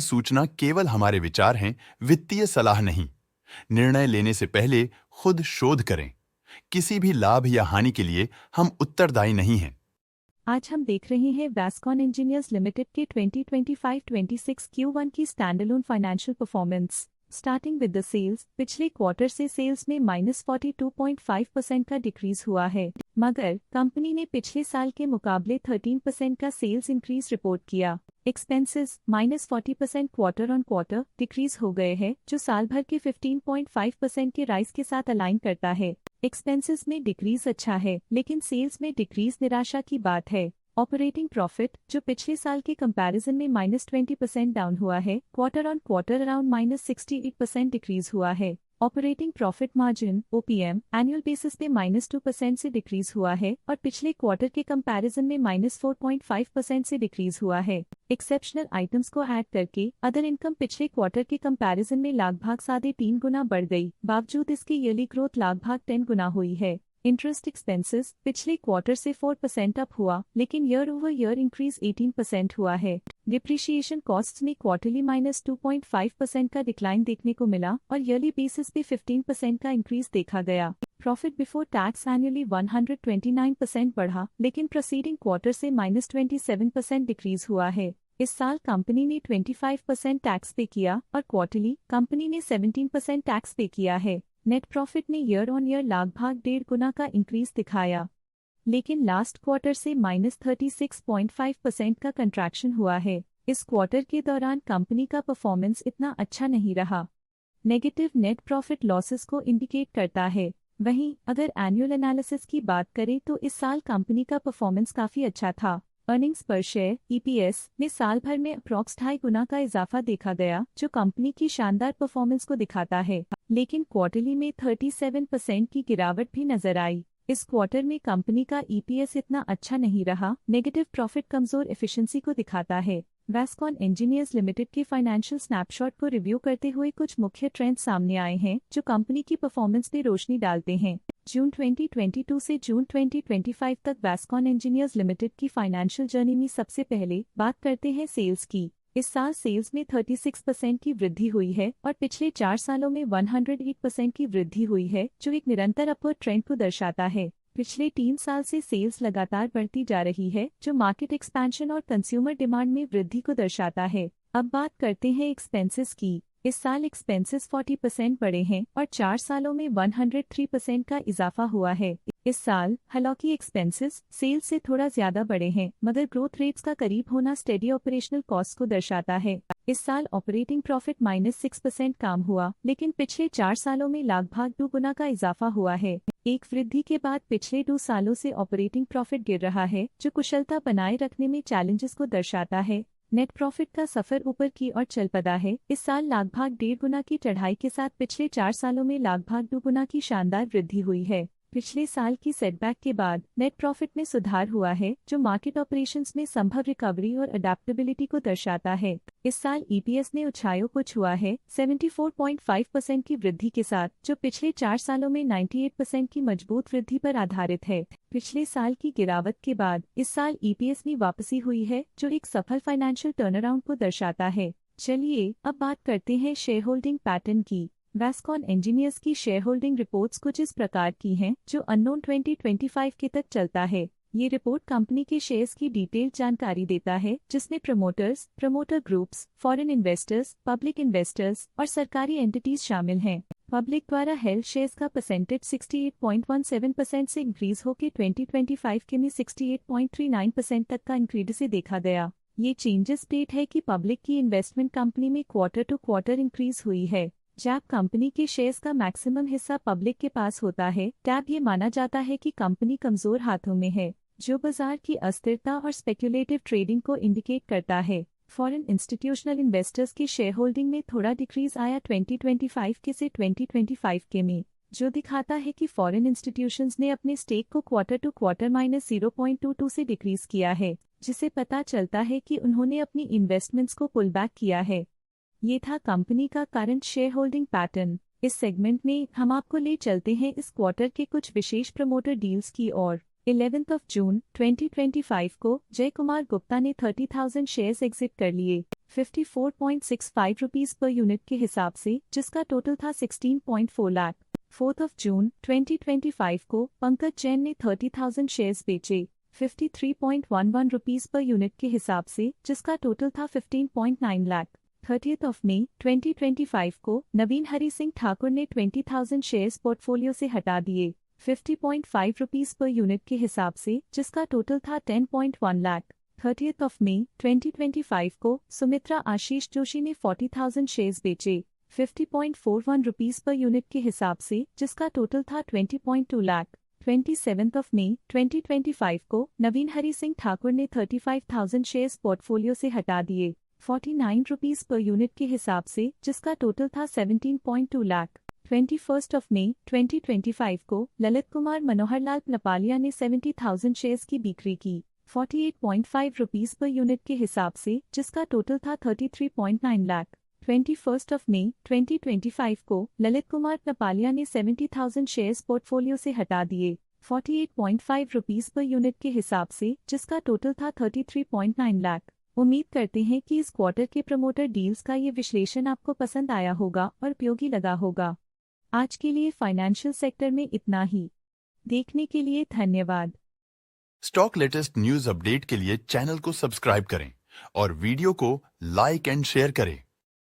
सूचना केवल हमारे विचार हैं, वित्तीय सलाह नहीं। निर्णय लेने से पहले खुद शोध करें। किसी भी लाभ या हानि के लिए हम उत्तरदायी नहीं हैं। आज हम देख रहे हैं वैस्कॉन इंजीनियर्स लिमिटेड के 2025-26 Q1 की standalone financial performance. Starting with the sales, पिछले क्वार्टर से सेल्स में -42.5% का डिक्रीज हुआ है, मगर कंपनी ने पिछले साल के मुकाबले 13% का सेल्स इंक्रीज रिपोर्ट किया। Expenses -40% quarter on quarter decrease हो गए हैं, जो साल भर के 15.5% के राइज के साथ अलाइन करता है। एक्सपेंसेस में डिक्रीज अच्छा है, लेकिन सेल्स में डिक्रीज निराशा की बात है। ऑपरेटिंग प्रॉफिट, जो पिछले साल के कंपैरिजन में -20% डाउन हुआ है, quarter on quarter around -68% decrease हुआ है। Operating profit margin OPM annual basis पे -2% से डिक्रीज हुआ है और पिछले क्वार्टर के कंपैरिजन में -4.5% से डिक्रीज हुआ है। एक्सेप्शनल आइटम्स को ऐड करके अदर इनकम पिछले क्वार्टर के कंपैरिजन में लगभग 3.5 गुना बढ़ गई, बावजूद इसकी ईयरली ग्रोथ लगभग 10 गुना हुई है। इंटरेस्ट एक्सपेंसेस पिछले क्वार्टर से 4% अप हुआ, लेकिन ईयर ओवर ईयर इंक्रीज 18% हुआ है। डिप्रिशिएशन कॉस्ट्स में क्वार्टरली -2.5% का डिक्लाइन देखने को मिला और ईयरली बेसिस पे 15% का इंक्रीज देखा गया। प्रॉफिट बिफोर टैक्स एनुअली 129% बढ़ा, लेकिन प्रीसीडिंग क्वार्टर से -27% डिक्रीज हुआ है। इस साल कंपनी ने 25% टैक्स पे किया और क्वार्टरली कंपनी ने 17% टैक्स पे किया है। नेट प्रॉफिट ने ईयर ऑन ईयर लगभग 1.5 गुना का इंक्रीज दिखाया, लेकिन लास्ट क्वार्टर से -36.5% का कंट्रैक्शन हुआ है। इस क्वार्टर के दौरान कंपनी का परफॉर्मेंस इतना अच्छा नहीं रहा। नेगेटिव नेट प्रॉफिट लॉसेस को इंडिकेट करता है। वहीं अगर एनुअल एनालिसिस की बात करें तो इस साल कंपनी का परफॉर्मेंस काफी अच्छा था। अर्निंग्स पर शेयर EPS में साल भर में अप्रॉक्स 2.5 गुना का इजाफा देखा गया, जो कंपनी की शानदार परफॉर्मेंस को दिखाता है, लेकिन क्वार्टरली में 37% की गिरावट भी नजर आई। इस क्वार्टर में कंपनी का EPS इतना अच्छा नहीं रहा। नेगेटिव प्रॉफिट कमजोर एफिशिएंसी को दिखाता है। वैस्कॉन इंजीनियर्स लिमिटेड के फाइनेंशियल स्नैपशॉट को रिव्यू करते हुए कुछ मुख्य ट्रेंड्स सामने आए हैं, जो कंपनी की परफॉर्मेंस पे रोशनी डालते हैं। जून 2022 से जून 2025 तक वैस्कॉन इंजीनियर्स लिमिटेड की फाइनेंशियल जर्नी में सबसे पहले बात करते हैं सेल्स की। इस साल सेल्स में 36% की वृद्धि हुई है और पिछले 4 सालों में 108% की वृद्धि हुई है, जो एक निरंतर अपवर्ड ट्रेंड को दर्शाता है। पिछले 3 साल से सेल्स लगातार बढ़ती जा रही है, जो मार्केट एक्सपेंशन और कंज्यूमर डिमांड में वृद्धि को दर्शाता है। अब बात करते हैं एक्सपेंसेस की। इस साल एक्सपेंसेस 40% बढ़े हैं और 4 सालों में 103% का इजाफा हुआ है। इस साल हालांकि एक्सपेंसेस सेल्स से थोड़ा ज्यादा बढ़े हैं, मगर ग्रोथ रेट्स का करीब होना स्टेडी ऑपरेशनल कॉस्ट को दर्शाता है। इस साल ऑपरेटिंग प्रॉफिट -6% कम हुआ, लेकिन पिछले 4 सालों में लगभग 2 गुना का इजाफा हुआ है। एक वृद्धि के बाद पिछले 2 सालों से ऑपरेटिंग प्रॉफिट गिर रहा है, जो कुशलता बनाए रखने में चैलेंजेस को दर्शाता है। नेट प्रॉफिट का सफर ऊपर की ओर चल पड़ा है। इस साल लगभग 1.5 गुना की चढ़ाई के साथ पिछले 4 सालों में लगभग 2 गुना की शानदार वृद्धि हुई है। पिछले साल की सेटबैक के बाद नेट प्रॉफिट में सुधार हुआ है, जो मार्केट ऑपरेशंस में संभव रिकवरी और अडेप्टेबिलिटी को दर्शाता है। इस साल EPS ने ऊंचाइयों को छुआ है 74.5% की वृद्धि के साथ, जो पिछले 4 सालों में 98% की मजबूत वृद्धि पर आधारित है। पिछले साल की गिरावट के बाद इस साल EPS में वापसी हुई है, जो एक सफल फाइनेंशियल टर्नअराउंड को दर्शाता है। चलिए अब बात करते हैं शेयर होल्डिंग पैटर्न की। वैस्कॉन इंजीनियर्स की शेयर होल्डिंग रिपोर्ट्स कुछ इस प्रकार की हैं, जो अननोन 2025 के तक चलता है। ये रिपोर्ट कंपनी के शेयर्स की डिटेल्ड जानकारी देता है, जिसमें promoters, promoter groups, foreign investors, public investors और सरकारी एंटिटीज शामिल हैं। पब्लिक द्वारा हेल्ड शेयर्स का परसेंटेज 68.17% से इंक्रीज होकर 2025 के में 68.39% तक का इंक्रीज से देखा गया। ये चेंजेस डेट है कि पब्लिक की इन्वेस्टमेंट कंपनी में क्वार्टर टू क्वार्टर इंक्रीज हुई है। जब कंपनी के शेयर्स का मैक्सिमम हिस्सा पब्लिक के पास होता है, तब ये माना जाता है कि कंपनी कमजोर हाथों में है, जो बाजार की अस्थिरता और स्पेक्युलेटिव ट्रेडिंग को इंडिकेट करता है। फॉरेन इंस्टीट्यूशनल इन्वेस्टर्स की शेयर होल्डिंग में थोड़ा डिक्रीज आया 2025 के से 2025 के में, जो दिखाता है कि फॉरेन इंस्टीट्यूशंस ने अपने स्टेक को क्वार्टर टू क्वार्टर -0.22 से डिक्रीज किया है, जिसे पता चलता है कि उन्होंने अपनी इन्वेस्टमेंट्स को पुल बैक किया है। ये था कंपनी का करंट शेयर होल्डिंग पैटर्न। इस सेगमेंट में हम आपको ले चलते हैं इस क्वार्टर के कुछ विशेष प्रमोटर डील्स की ओर। 11 जून 2025 को जय कुमार गुप्ता ने 30,000 शेयर्स एग्जिट कर लिए। 54.65 रुपीस पर यूनिट के हिसाब से, जिसका टोटल था 16.4 लाख। 4 जून 2025 को पंकज जैन ने 30,000 शेयर्स बेचे 53.11 रुपीस पर यूनिट के हिसाब से, जिसका टोटल था 15.9 लाख। 30 मई 2025 को नवीन हरि सिंह ठाकुर ने 20,000 शेयर्स पोर्टफोलियो से हटा दिए 50.5 रुपीस पर यूनिट के हिसाब से, जिसका टोटल था 10.1 लाख। 30 मई 2025 को सुमित्रा आशीष जोशी ने 40,000 शेयर्स बेचे 50.41 रुपीस पर यूनिट के हिसाब से, जिसका टोटल था 20.2 लाख। 27 मई 2025 को नवीन हरि सिंह ठाकुर ने 35,000 शेयर्स पोर्टफोलियो से हटा दिए 49 रुपीस पर यूनिट के हिसाब से, जिसका टोटल था 17.2 लाख। 21 मई 2025 को ललित कुमार मनोहर लाल नपालिया ने 70,000 शेयर्स की बिक्री की 48.5 रुपीस पर यूनिट के हिसाब से, जिसका टोटल था 33.9 लाख। 21 मई 2025 को ललित कुमार नपालिया ने 70,000 शेयर्स पोर्टफोलियो से हटा दिए 48.5 रुपीस पर यूनिट के हिसाब से, जिसका टोटल था 33.9 लाख। उम्मीद करते हैं कि इस क्वार्टर के प्रमोटर डील्स का ये विश्लेषण आपको पसंद आया होगा और उपयोगी लगा होगा। आज के लिए फाइनेंशियल सेक्टर में इतना ही। देखने के लिए धन्यवाद। स्टॉक लेटेस्ट न्यूज अपडेट के लिए चैनल को सब्सक्राइब करें और वीडियो को लाइक एंड शेयर करें।